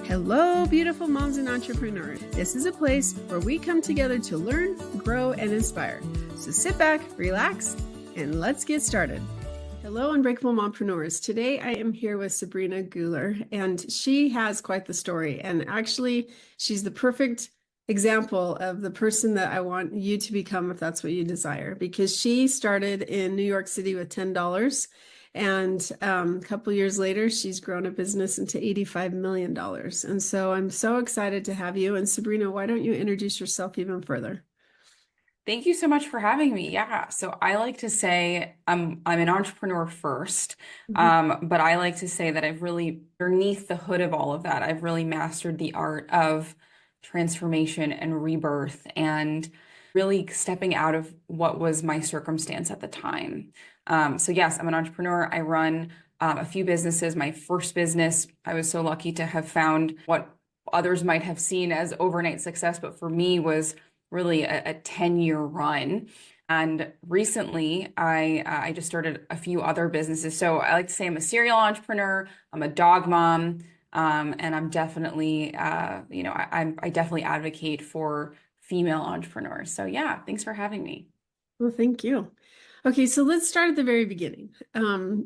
Hello, beautiful moms and entrepreneurs. This is a place where we come together to learn, grow, and inspire. So sit back, relax, and let's get started. Hello, Unbreakable Mompreneurs. Today I am here with Sabrina Guler, and she has quite the story. And actually, she's the perfect example of the person that I want you to become if that's what you desire, because she started in New York City with $10. And a couple years later, she's grown a business into $85 million. And so I'm so excited to have you. And Sabrina, why don't you introduce yourself even further? Thank you so much for having me. Yeah, so I like to say I'm an entrepreneur first, but I like to say that I've really, underneath the hood of all of that, I've really mastered the art of transformation and rebirth and really stepping out of what was my circumstance at the time. So yes, I'm an entrepreneur. I run a few businesses. My first business, I was so lucky to have found what others might have seen as overnight success, but for me was really a 10-year run. And recently, I just started a few other businesses. So I like to say I'm a serial entrepreneur, I'm a dog mom, and I'm definitely, I definitely advocate for female entrepreneurs. So yeah, thanks for having me. Well, thank you. Okay, so let's start at the very beginning,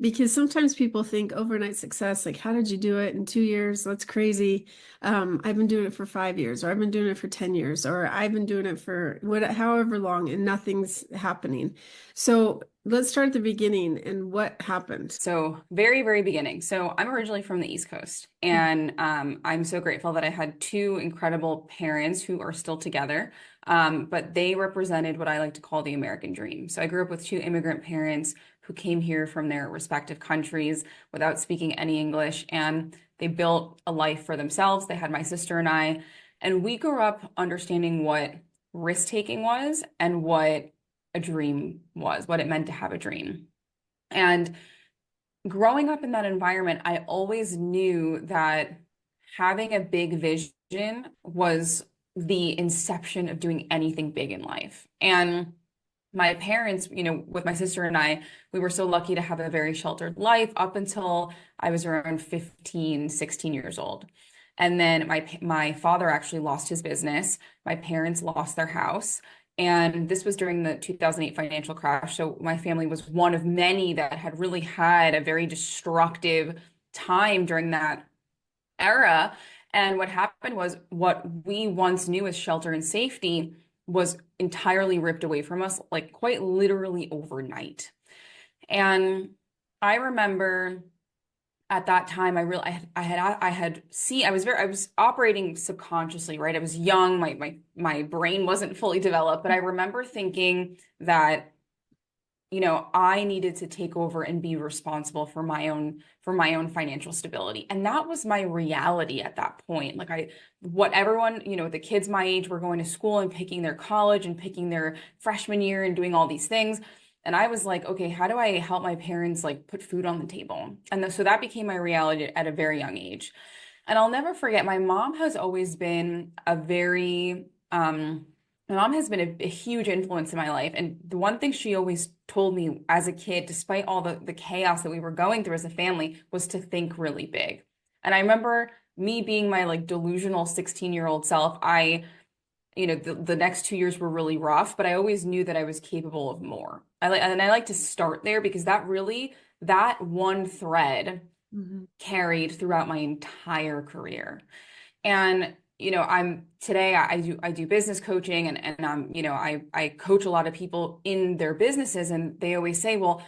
because sometimes people think overnight success, like, how did you do it in 2 years? That's crazy. I've been doing it for 5 years, or I've been doing it for 10 years, or I've been doing it for however long, and nothing's happening. So let's start at the beginning and what happened. So very, very beginning. So I'm originally from the East Coast, and I'm so grateful that I had two incredible parents who are still together. But they represented what I like to call the American dream. So I grew up with two immigrant parents who came here from their respective countries without speaking any English, and they built a life for themselves. They had my sister and we grew up understanding what risk-taking was and what a dream was, what it meant to have a dream. And growing up in that environment, I always knew that having a big vision was the inception of doing anything big in life. And my parents, with my sister and I, we were so lucky to have a very sheltered life up until I was around 15, 16 years old. And then my father actually lost his business. My parents lost their house. And this was during the 2008 financial crash. So my family was one of many that had really had a very destructive time during that era. And what happened was what we once knew as shelter and safety was entirely ripped away from us, like quite literally overnight. And I remember at that time, I was operating subconsciously, right? I was young, my brain wasn't fully developed, but I remember thinking that, I needed to take over and be responsible for my own financial stability. And that was my reality at that point. What everyone, the kids my age were going to school and picking their college and picking their freshman year and doing all these things. And I was like, okay, how do I help my parents put food on the table? And so that became my reality at a very young age. And I'll never forget, my mom has always been a huge influence in my life. And the one thing she always told me as a kid, despite all the chaos that we were going through as a family, was to think really big. And I remember me being my delusional 16-year-old self. The next 2 years were really rough, but I always knew that I was capable of more. I like to start there because that one thread carried throughout my entire career. And I do business coaching and I coach a lot of people in their businesses, and they always say, well,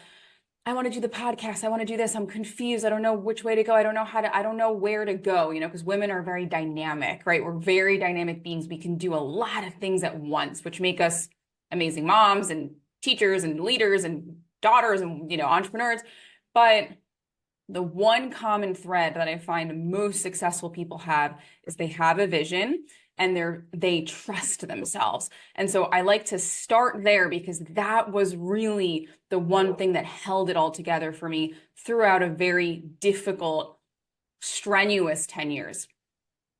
I want to do the podcast. I want to do this. I'm confused. I don't know which way to go. I don't know where to go, because women are very dynamic, right? We're very dynamic beings. We can do a lot of things at once, which make us amazing moms and teachers and leaders and daughters and, entrepreneurs. But the one common thread that I find most successful people have is they have a vision and they trust themselves. And so I like to start there because that was really the one thing that held it all together for me throughout a very difficult, strenuous 10 years.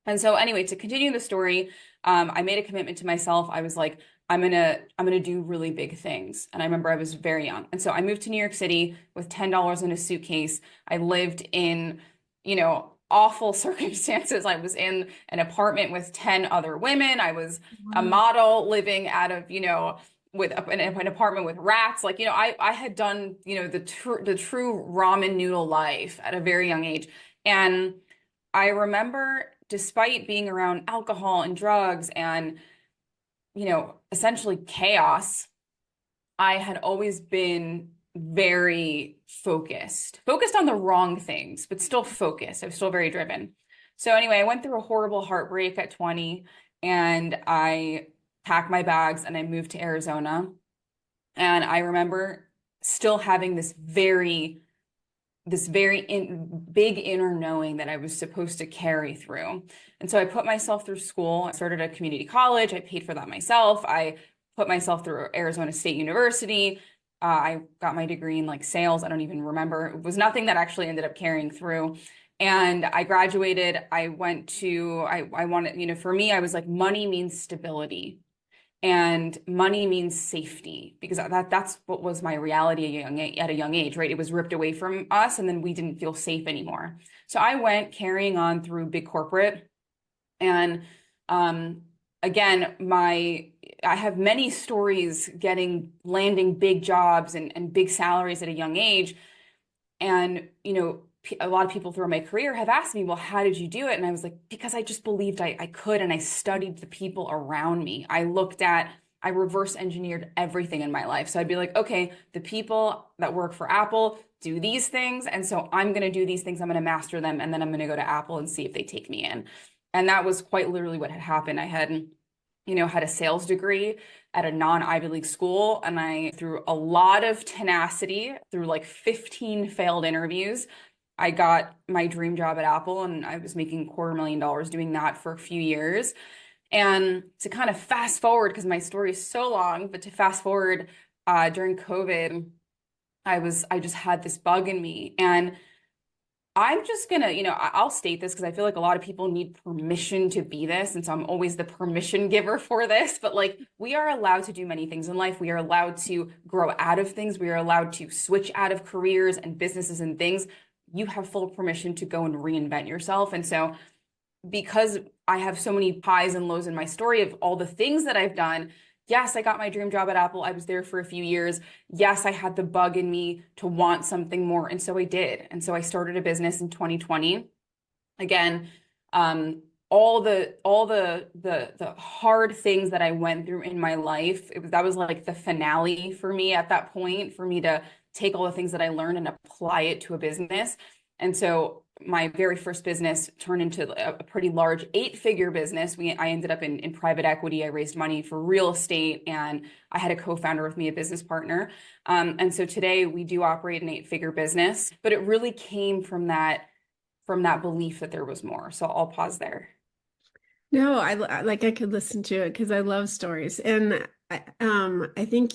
And so anyway, to continue the story, I made a commitment to myself. I was like, I'm gonna do really big things. And I remember I was very young. And so I moved to New York City with $10 in a suitcase. I lived in, awful circumstances. I was in an apartment with 10 other women. I was a Wow. model living out of, with an apartment with rats. Like, I had done, the true ramen noodle life at a very young age. And I remember, despite being around alcohol and drugs and, essentially chaos, I had always been very focused on the wrong things, but still focused. I was still very driven. So anyway, I went through a horrible heartbreak at 20, and I packed my bags and I moved to Arizona. And I remember still having this very big inner knowing that I was supposed to carry through. And so I put myself through school. I started a community college. I paid for that myself. I put myself through Arizona State University. I got my degree in like sales. I don't even remember. It was nothing that actually ended up carrying through. And I graduated. I wanted, for me, I was like, money means stability. And money means safety, because that's what was my reality at a young age, right? It was ripped away from us, and then we didn't feel safe anymore. So I went carrying on through big corporate. And again, I have many stories landing big jobs and big salaries at a young age. And, a lot of people throughout my career have asked me, well, how did you do it? And I was like, because I just believed I could. And I studied the people around me. I reverse engineered everything in my life. So I'd be like, okay, the people that work for Apple do these things. And so I'm going to do these things. I'm going to master them. And then I'm going to go to Apple and see if they take me in. And that was quite literally what had happened. I had a sales degree at a non-Ivy League school. And through a lot of tenacity, through like 15 failed interviews, I got my dream job at Apple, and I was making $250,000 doing that for a few years. And to kind of fast forward, because my story is so long, but to fast forward, during COVID, I just had this bug in me. And I'm just gonna, I'll state this because I feel like a lot of people need permission to be this. And so I'm always the permission giver for this. But like, we are allowed to do many things in life. We are allowed to grow out of things. We are allowed to switch out of careers and businesses and things. You have full permission to go and reinvent yourself. And so, because I have so many highs and lows in my story of all the things that I've done, yes, I got my dream job at Apple. I was there for a few years. Yes, I had the bug in me to want something more. And so I did. And so I started a business in 2020. Again, all the hard things that I went through in my life, that was like the finale for me at that point, for me to take all the things that I learned and apply it to a business. And so my very first business turned into a pretty large 8-figure business. I ended up in private equity. I raised money for real estate, and I had a co-founder with me, a business partner. And so today we do operate an 8-figure business, but it really came from that belief that there was more. So I'll pause there. No, I could listen to it because I love stories. And I think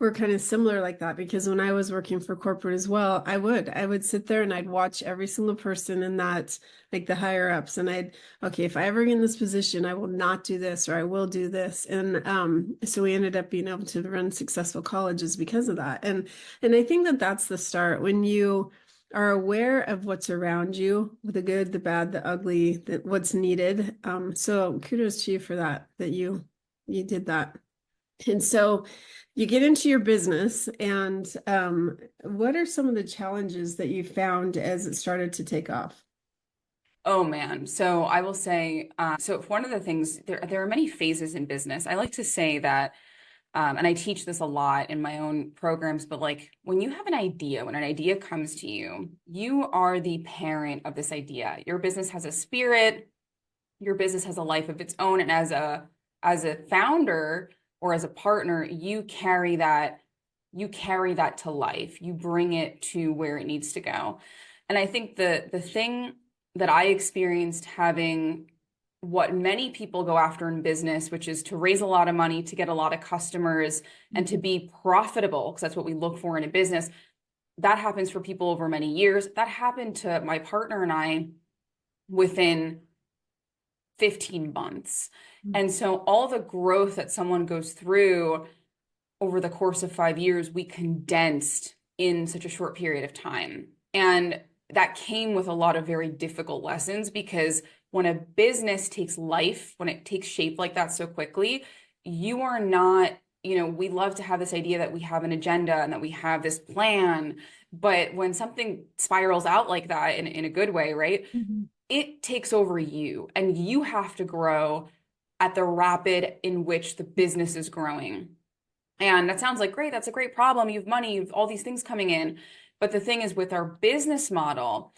we're kind of similar like that, because when I was working for corporate as well, I would sit there and I'd watch every single person in that, like the higher ups, and okay, if I ever get in this position, I will not do this, or I will do this. And so we ended up being able to run successful colleges because of that. And I think that that's the start, when you are aware of what's around you, the good, the bad, the ugly, what's needed. So kudos to you for that you did that. And so you get into your business, and what are some of the challenges that you found as it started to take off? Oh man. So I will say, so one of the things, there are many phases in business. I like to say that, and I teach this a lot in my own programs, but like, when you have an idea, when an idea comes to you, you are the parent of this idea. Your business has a spirit, your business has a life of its own. And as a founder or as a partner, you carry that to life. You bring it to where it needs to go. And I think the thing that I experienced, having what many people go after in business, which is to raise a lot of money, to get a lot of customers, and to be profitable, because that's what we look for in a business. That happens for people over many years. That happened to my partner and I within 15 months. And so all the growth that someone goes through over the course of 5 years, we condensed in such a short period of time. And that came with a lot of very difficult lessons, because when a business takes life, when it takes shape like that so quickly, you are not, we love to have this idea that we have an agenda and that we have this plan. But when something spirals out like that in a good way, right, it takes over you, and you have to grow at the rapid in which the business is growing. And that sounds like, great, that's a great problem. You have money, you have all these things coming in. But the thing is, with our business model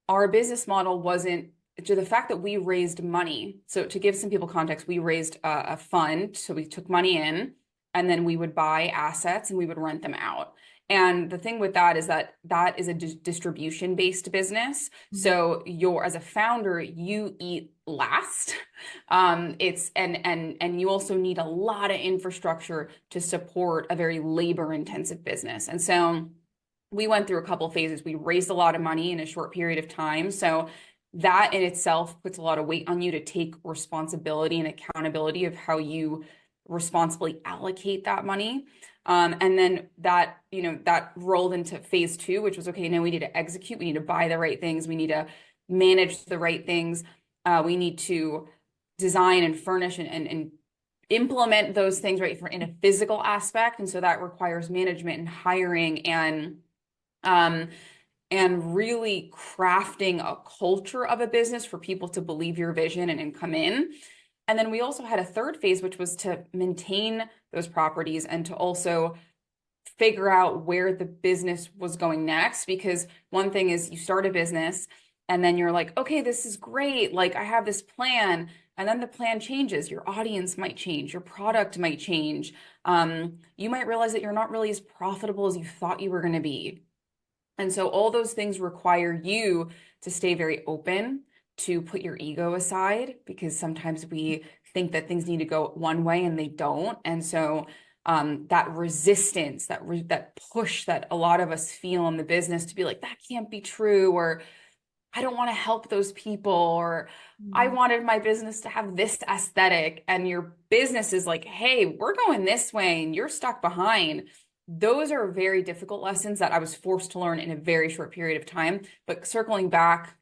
wasn't, to the fact that we raised money. So to give some people context, we raised a fund. So we took money in, and then we would buy assets and we would rent them out. And the thing with that is that is a distribution-based business. So as a founder, you eat last. And you also need a lot of infrastructure to support a very labor-intensive business. And so we went through a couple of phases. We raised a lot of money in a short period of time. So that in itself puts a lot of weight on you to take responsibility and accountability of how you responsibly allocate that money. And then that rolled into phase 2, which was, okay, now we need to execute. We need to buy the right things. We need to manage the right things. We need to design and furnish and implement those things, right, in a physical aspect. And so that requires management and hiring and really crafting a culture of a business for people to believe your vision and come in. And then we also had a third phase, which was to maintain those properties and to also figure out where the business was going next. Because one thing is, you start a business and then you're like, okay, this is great. Like, I have this plan. And then the plan changes. Your audience might change. Your product might change. You might realize that you're not really as profitable as you thought you were going to be. And so all those things require you to stay very open, to put your ego aside, because sometimes we think that things need to go one way and they don't. And so that resistance, that push that a lot of us feel in the business to be like, that can't be true, or I don't want to help those people, or I wanted my business to have this aesthetic, and your business is like, hey, we're going this way and you're stuck behind. Those are very difficult lessons that I was forced to learn in a very short period of time. But circling back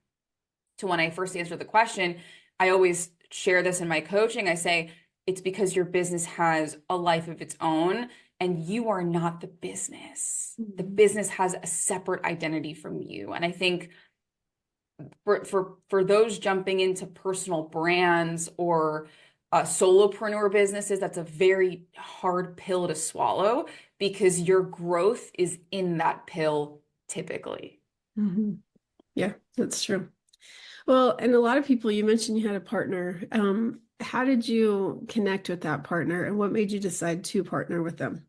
to when I first answered the question, I always share this in my coaching. I say, it's because your business has a life of its own and you are not the business. The business has a separate identity from you. And I think for those jumping into personal brands or solopreneur businesses, that's a very hard pill to swallow, because your growth is in that pill typically. Yeah, that's true. Well, and a lot of people, you mentioned you had a partner. How did you connect with that partner, and what made you decide to partner with them?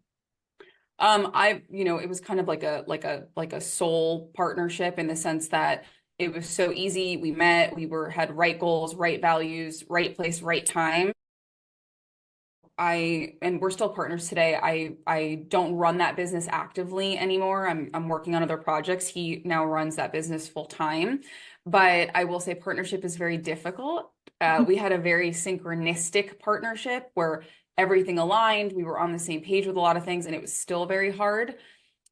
It was kind of like a soul partnership, in the sense that it was so easy. We met, had right goals, right values, right place, right time. And we're still partners today. I don't run that business actively anymore. I'm working on other projects. He now runs that business full time. But I will say partnership is very difficult. We had a very synchronistic partnership where everything aligned. We were on the same page with a lot of things, and it was still very hard.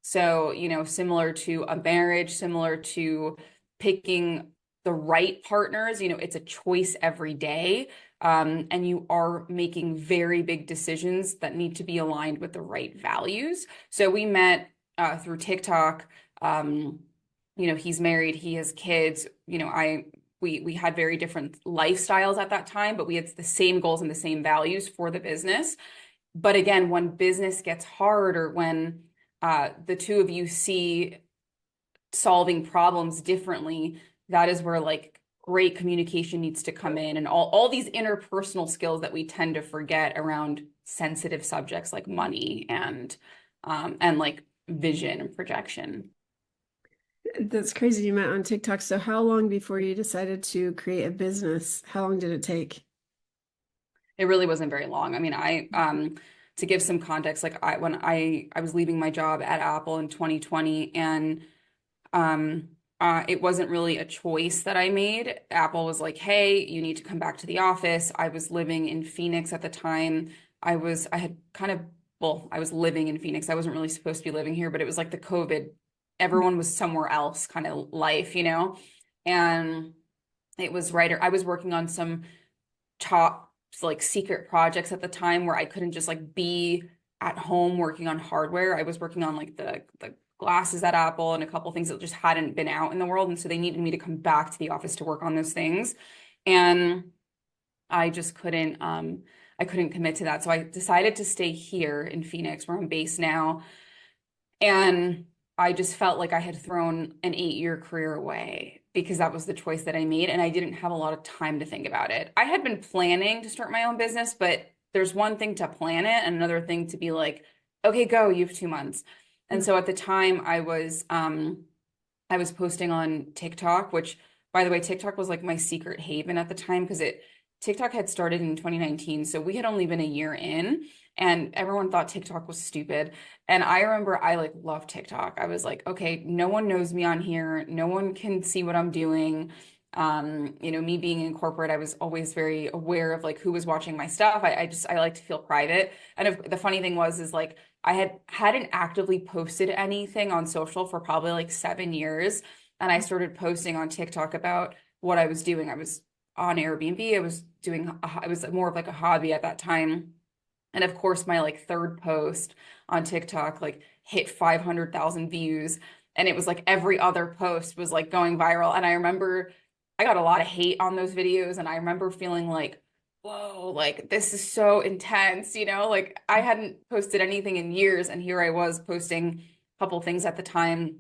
So, similar to a marriage, similar to picking the right partners, it's a choice every day. And you are making very big decisions that need to be aligned with the right values. So we met through TikTok. He's married, he has kids. We had very different lifestyles at that time, but we had the same goals and the same values for the business. But again, when business gets hard, or when the two of you see solving problems differently, that is where great communication needs to come in, and all these interpersonal skills that we tend to forget around sensitive subjects like money and vision and projection. That's crazy. You met on TikTok. So how long before you decided to create a business? How long did it take? It really wasn't very long. I mean, to give some context, when I was leaving my job at Apple in 2020, and it wasn't really a choice that I made. Apple was like, hey, you need to come back to the office. I was living in Phoenix at the time. I was living in Phoenix. I wasn't really supposed to be living here, but it was like the COVID everyone was somewhere else kind of life, you know? And it was right, I was working on some top like secret projects at the time where I couldn't just like be at home working on hardware. I was working on like the glasses at Apple and a couple things that just hadn't been out in the world. And so they needed me to come back to the office to work on those things. And I just couldn't I couldn't commit to that. So I decided to stay here in Phoenix where I'm based now. And I just felt like I had thrown an 8-year career away because that was the choice that I made. And I didn't have a lot of time to think about it. I had been planning to start my own business, but there's one thing to plan it and another thing to be like, okay, go, you have 2 months. And so at the time I was posting on TikTok, which by the way, TikTok was like my secret haven at the time because TikTok had started in 2019. So we had only been a year in and everyone thought TikTok was stupid. And I remember I like loved TikTok. I was like, okay, no one knows me on here. No one can see what I'm doing. You know, me being in corporate, I was always very aware of like who was watching my stuff. I like to feel private. And the funny thing is like I hadn't actively posted anything on social for probably like 7 years. And I started posting on TikTok about what I was doing. I was on Airbnb. I was doing, it was more of like a hobby at that time. And of course, my like third post on TikTok like hit 500,000 views. And it was like every other post was like going viral. And I remember I got a lot of hate on those videos. And I remember feeling like, whoa, like this is so intense, you know, like I hadn't posted anything in years. And here I was posting a couple things at the time.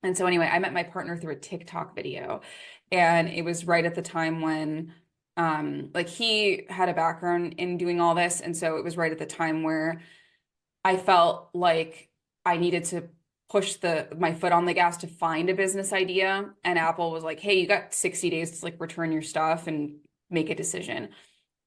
And so anyway, I met my partner through a TikTok video. And it was right at the time when like he had a background in doing all this. And so it was right at the time where I felt like I needed to push my foot on the gas to find a business idea. And Apple was like, hey, you got 60 days to like return your stuff and make a decision.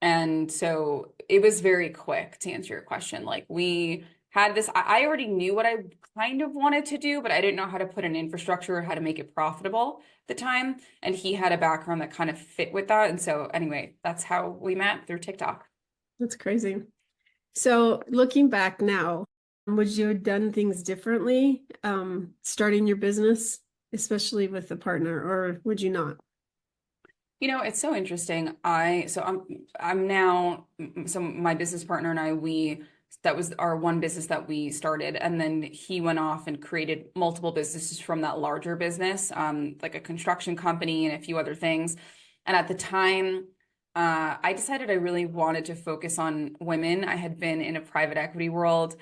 And so it was very quick to answer your question. Like we had this, I already knew what I kind of wanted to do, but I didn't know how to put an infrastructure or how to make it profitable at the time. And he had a background that kind of fit with that. And so anyway, that's how we met, through TikTok. That's crazy. So looking back now, would you have done things differently, starting your business, especially with a partner, or would you not? You know, it's so interesting. I'm now, so my business partner and I, that was our one business that we started. And then he went off and created multiple businesses from that larger business, like a construction company and a few other things. And at the time, I decided I really wanted to focus on women. I had been in a private equity world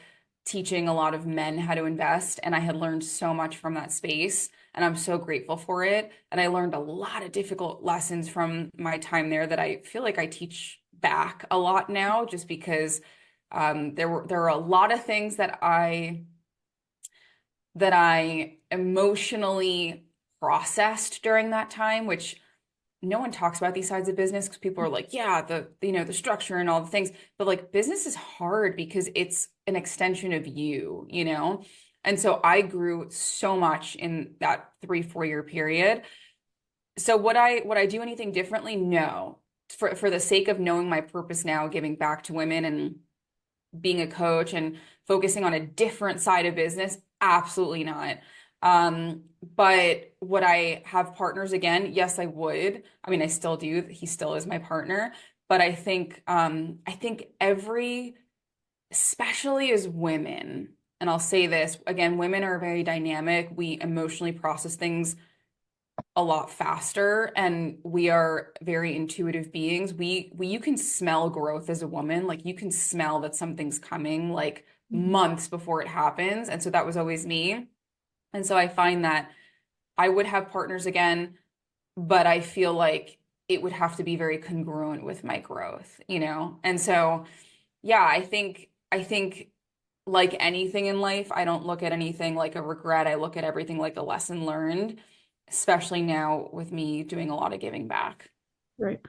teaching a lot of men how to invest, and I had learned so much from that space, and I'm so grateful for it. And I learned a lot of difficult lessons from my time there that I feel like I teach back a lot now, just because there are a lot of things that I emotionally processed during that time, which no one talks about these sides of business because people are like, yeah, the structure and all the things, but like business is hard because it's an extension of you, you know? And so I grew so much in that 3-4 year period. So would I do anything differently? No. For the sake of knowing my purpose now, giving back to women and being a coach and focusing on a different side of business, absolutely not. But would I have partners again? Yes, I would. I mean, I still do. He still is my partner. But I think especially as women, and I'll say this again, women are very dynamic. We emotionally process things a lot faster, and we are very intuitive beings. You can smell growth as a woman. Like you can smell that something's coming like months before it happens. And so that was always me. And so I find that I would have partners again, but I feel like it would have to be very congruent with my growth, you know? And so, yeah, I think like anything in life, I don't look at anything like a regret. I look at everything like a lesson learned, especially now with me doing a lot of giving back. Right.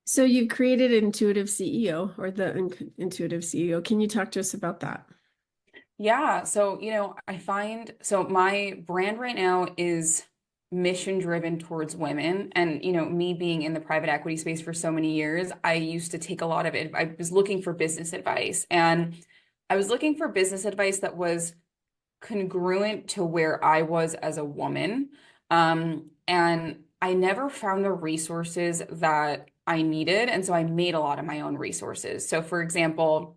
So you've created Intuitive CEO, or the Intuitive CEO. Can you talk to us about that? Yeah. So, you know, so my brand right now is mission driven towards women. And, you know, me being in the private equity space for so many years, I used to take a lot of it. I was looking for business advice, and I was looking for business advice that was congruent to where I was as a woman. And I never found the resources that I needed. And so I made a lot of my own resources. So, for example,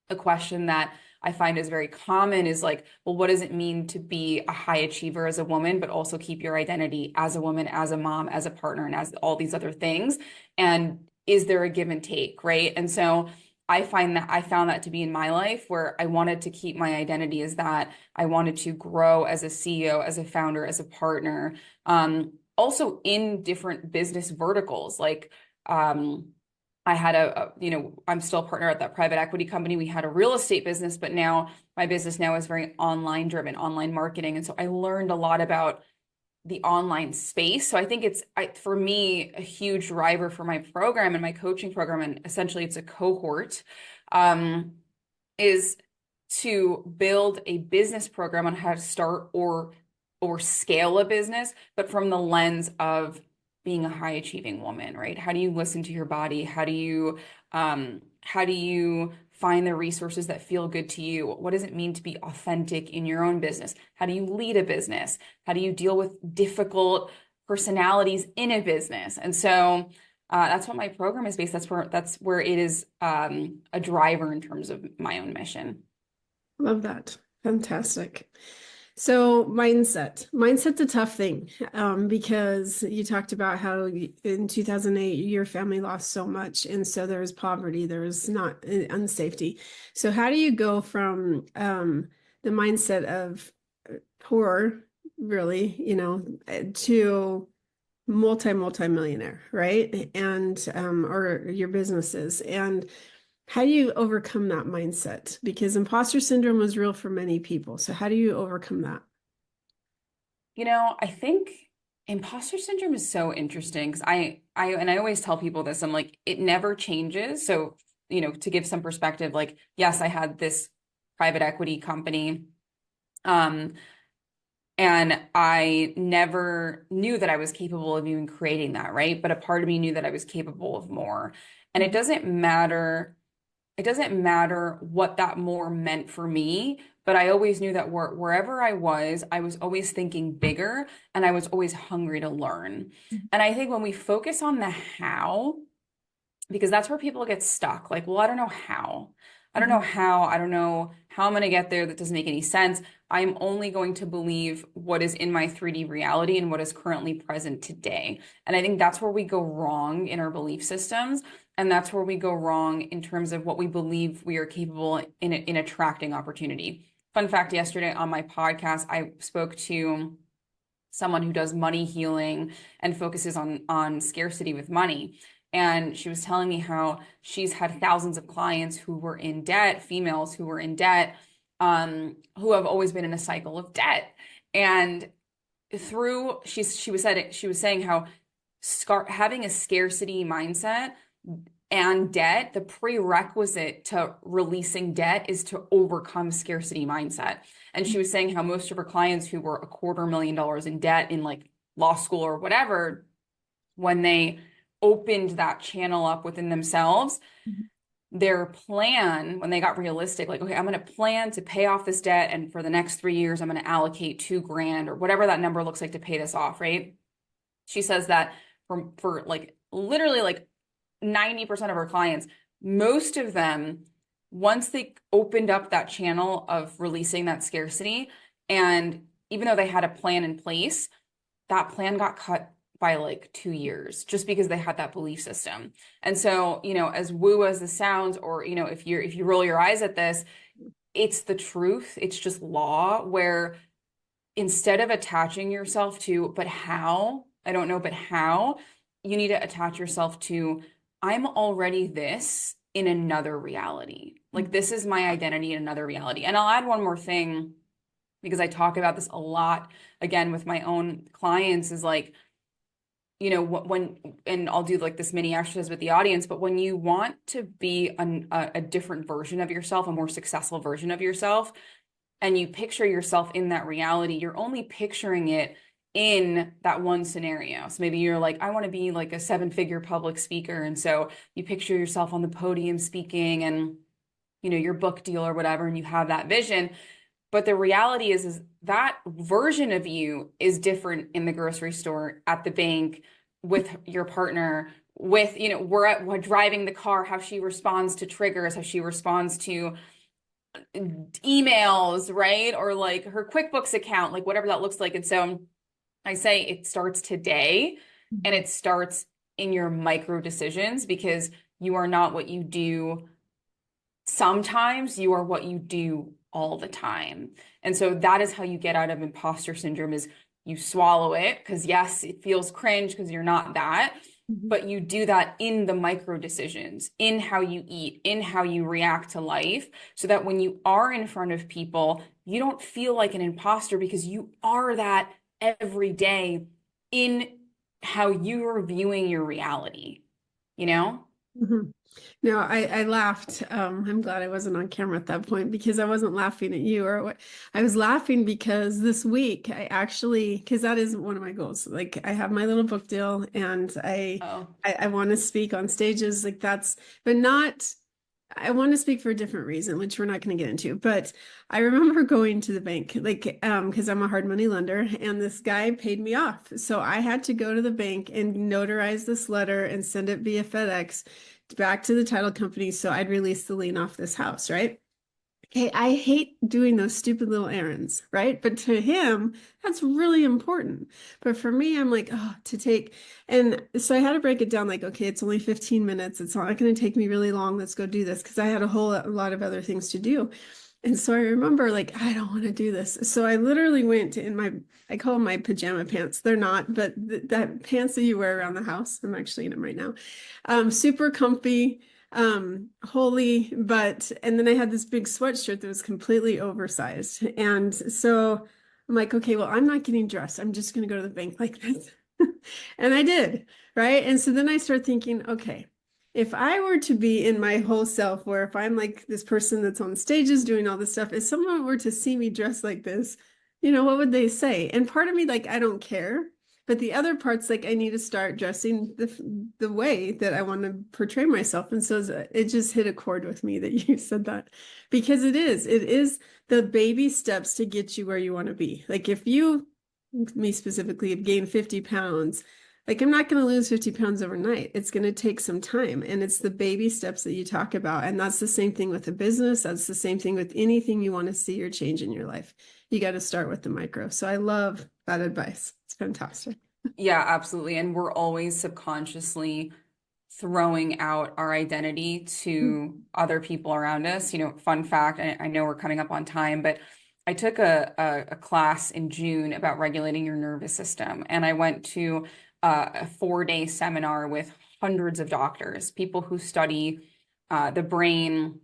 a question that I find is very common is like, well, what does it mean to be a high achiever as a woman, but also keep your identity as a woman, as a mom, as a partner, and as all these other things? And is there a give and take, right? And so I found that to be in my life where I wanted to keep my identity as that. I wanted to grow as a CEO, as a founder, as a partner, also in different business verticals. Like, I had I'm still a partner at that private equity company. We had a real estate business, but now my business now is very online driven, online marketing. And so I learned a lot about the online space. So I think for me, a huge driver for my program and my coaching program, and essentially it's a cohort, is to build a business program on how to start or scale a business, but from the lens of being a high achieving woman, right? How do you listen to your body? How do you find the resources that feel good to you? What does it mean to be authentic in your own business? How do you lead a business? How do you deal with difficult personalities in a business? And so that's what my program is based. That's where it is a driver in terms of my own mission. Love that. Fantastic. So mindset's a tough thing, because you talked about how in 2008, your family lost so much. And so there was poverty, there was not unsafety. So how do you go from the mindset of poor, really, to multi-millionaire, right? And or your businesses, and how do you overcome that mindset? Because imposter syndrome was real for many people. So how do you overcome that? I think imposter syndrome is so interesting because I always tell people this, I'm like, it never changes. So, to give some perspective, like, yes, I had this private equity company, and I never knew that I was capable of even creating that, right? But a part of me knew that I was capable of more. And it doesn't matter what that more meant for me, but I always knew that wherever I was always thinking bigger and I was always hungry to learn. And I think when we focus on the how, because that's where people get stuck, like, well, I don't know how. I don't know how. I don't know how I'm going to get there. That doesn't make any sense. I'm only going to believe what is in my 3D reality and what is currently present today. And I think that's where we go wrong in our belief systems. And that's where we go wrong in terms of what we believe we are capable in attracting opportunity. Fun fact, yesterday on my podcast, I spoke to someone who does money healing and focuses on scarcity with money. And she was telling me how she's had thousands of clients who were in debt, females who were in debt, who have always been in a cycle of debt. And she was saying how having a scarcity mindset and debt, the prerequisite to releasing debt is to overcome scarcity mindset. And she was saying how most of her clients who were $250,000 in debt in like law school or whatever, when they opened that channel up within themselves, their plan, when they got realistic, like, okay, I'm going to plan to pay off this debt. And for the next 3 years, I'm going to allocate $2,000 or whatever that number looks like to pay this off, right? She says that for like literally like 90% of her clients, most of them, once they opened up that channel of releasing that scarcity, and even though they had a plan in place, that plan got cut by like 2 years just because they had that belief system. And so, as woo as this sounds, or, if you roll your eyes at this, it's the truth. It's just law, where instead of attaching yourself to, but how, I don't know, but how, you need to attach yourself to, I'm already this in another reality. Like, this is my identity in another reality. And I'll add one more thing, because I talk about this a lot, again, with my own clients, is like, and I'll do like this mini exercise with the audience, but when you want to be a different version of yourself, a more successful version of yourself, and you picture yourself in that reality, you're only picturing it in that one scenario. So maybe you're like, I want to be like a 7-figure public speaker. And so you picture yourself on the podium speaking and, your book deal or whatever, and you have that vision. But the reality is that version of you is different in the grocery store, at the bank, with your partner, with, we're driving the car, how she responds to triggers, how she responds to emails, right? Or like her QuickBooks account, like whatever that looks like. And so I say it starts today, and it starts in your micro decisions, because you are not what you do sometimes, you are what you do all the time. And so that is how you get out of imposter syndrome, is you swallow it, because yes, it feels cringe because you're not that, but you do that in the micro decisions, in how you eat, in how you react to life, so that when you are in front of people, you don't feel like an imposter, because you are that every day in how you are viewing your reality, you know? Mm-hmm. No, I laughed. I'm glad I wasn't on camera at that point, because I wasn't laughing at you or what. I was laughing because this week I actually, because that is one of my goals. Like, I have my little book deal, and Oh, I want to speak on stages, like that's, but not, I want to speak for a different reason, which we're not going to get into. But I remember going to the bank, like, because I'm a hard money lender, and this guy paid me off. So I had to go to the bank and notarize this letter and send it via FedEx back to the title company so I'd release the lien off this house, right? Okay, I hate doing those stupid little errands, right? But to him, that's really important. But for me, I'm like, oh, to take, and so I had to break it down like, okay, it's only 15 minutes. It's not going to take me really long. Let's go do this, because I had a whole lot of other things to do. And so I remember, like, I don't want to do this. So I literally went in my, I call them my pajama pants. They're not, but that pants that you wear around the house. I'm actually in them right now. Super comfy, holy, but, and then I had this big sweatshirt that was completely oversized. And so I'm like, okay, well, I'm not getting dressed. I'm just going to go to the bank like this. And I did, right? And so then I start thinking, okay, if I were to be in my whole self, where if I'm like this person that's on stages doing all this stuff, if someone were to see me dressed like this, what would they say? And part of me, like, I don't care. But the other part's like, I need to start dressing the way that I want to portray myself. And so it just hit a chord with me that you said that, because it is the baby steps to get you where you want to be. Like, if you, me specifically, have gained 50 pounds, like, I'm not going to lose 50 pounds overnight. It's going to take some time. And it's the baby steps that you talk about. And that's the same thing with a business. That's the same thing with anything you want to see or change in your life. You got to start with the micro. So I love that advice. It's fantastic. yeah, absolutely. And we're always subconsciously throwing out our identity to other people around us. Fun fact, I know we're coming up on time, but I took a class in June about regulating your nervous system. And I went to a 4-day seminar with hundreds of doctors, people who study the brain,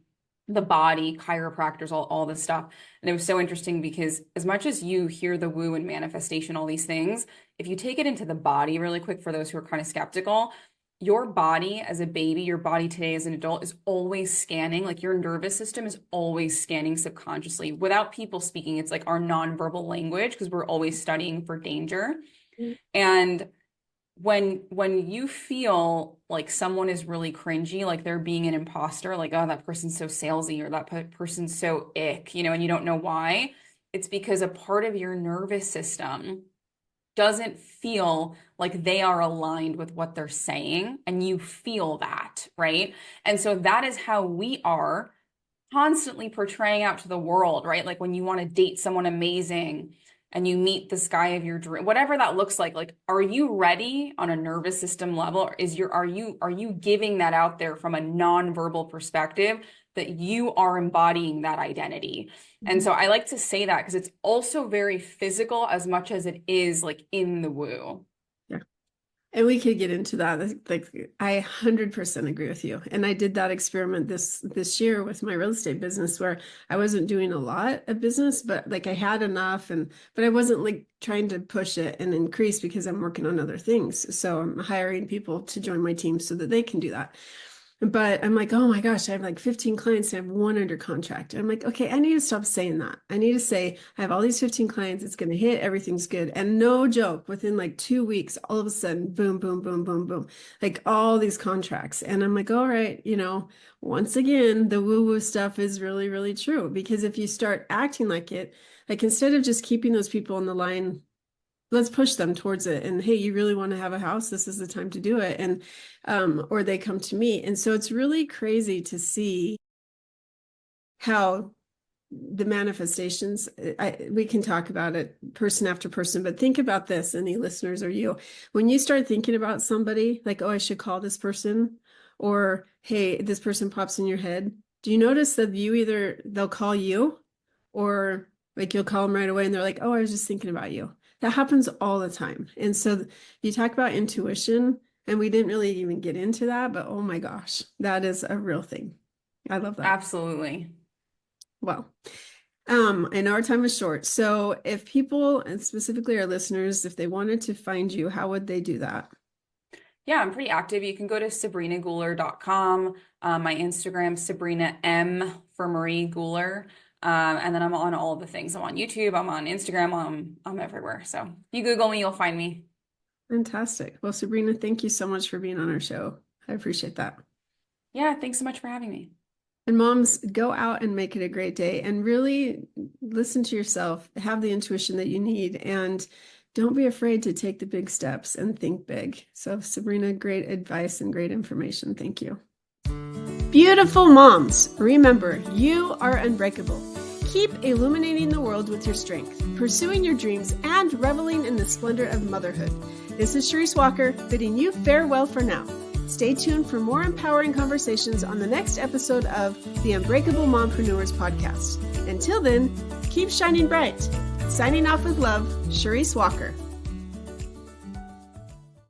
the body, chiropractors, all this stuff. And it was so interesting, because as much as you hear the woo and manifestation, all these things, if you take it into the body really quick, for those who are kind of skeptical, your body as a baby, your body today as an adult, is always scanning. Like, your nervous system is always scanning subconsciously without people speaking. It's like our nonverbal language, because we're always studying for danger. And when you feel like someone is really cringy, like they're being an imposter, like, oh, that person's so salesy, or that person's so ick, and you don't know why, it's because a part of your nervous system doesn't feel like they are aligned with what they're saying, and you feel that, right? And so that is how we are constantly portraying out to the world, right? Like, when you want to date someone amazing and you meet this guy of your dream, whatever that looks like, are you ready on a nervous system level? Or are you giving that out there from a nonverbal perspective, that you are embodying that identity? And so I like to say that, because it's also very physical as much as it is like in the woo. Yeah. And we could get into that. Like, I 100% agree with you. And I did that experiment this year with my real estate business, where I wasn't doing a lot of business, but like I had enough, but I wasn't like trying to push it and increase, because I'm working on other things. So I'm hiring people to join my team so that they can do that. But I'm like, oh my gosh, I have like 15 clients and I have one under contract. And I'm like, okay, I need to stop saying that. I need to say, I have all these 15 clients, it's going to hit, everything's good. And no joke, within like 2 weeks, all of a sudden, boom, boom, boom, boom, boom, like all these contracts. And I'm like, all right, once again, the woo-woo stuff is really, really true. Because if you start acting like it, like instead of just keeping those people on the line, let's push them towards it. And hey, you really want to have a house? This is the time to do it. And, or they come to me. And so it's really crazy to see how the manifestations, we can talk about it person after person, but think about this, any listeners or you, when you start thinking about somebody like, oh, I should call this person, or, hey, this person pops in your head. Do you notice that they'll call you, or like you'll call them right away and they're like, oh, I was just thinking about you. That happens all the time. And so you talk about intuition, and we didn't really even get into that, but oh my gosh, that is a real thing. I love that. Absolutely. Well, I know our time is short. So if people, and specifically our listeners, if they wanted to find you, how would they do that? Yeah, I'm pretty active. You can go to sabrinaguler.com. My Instagram, Sabrina M for Marie Guler. And then I'm on all the things. I'm on YouTube, I'm on Instagram, I'm everywhere. So if you Google me, you'll find me. Fantastic. Well, Sabrina, thank you so much for being on our show. I appreciate that. Yeah, thanks so much for having me. And moms, go out and make it a great day and really listen to yourself, have the intuition that you need, and don't be afraid to take the big steps and think big. So Sabrina, great advice and great information. Thank you. Beautiful moms, remember, you are unbreakable. Keep illuminating the world with your strength, pursuing your dreams, and reveling in the splendor of motherhood. This is Charisse Walker, bidding you farewell for now. Stay tuned for more empowering conversations on the next episode of the Unbreakable Mompreneurs podcast. Until then, keep shining bright. Signing off with love, Charisse Walker.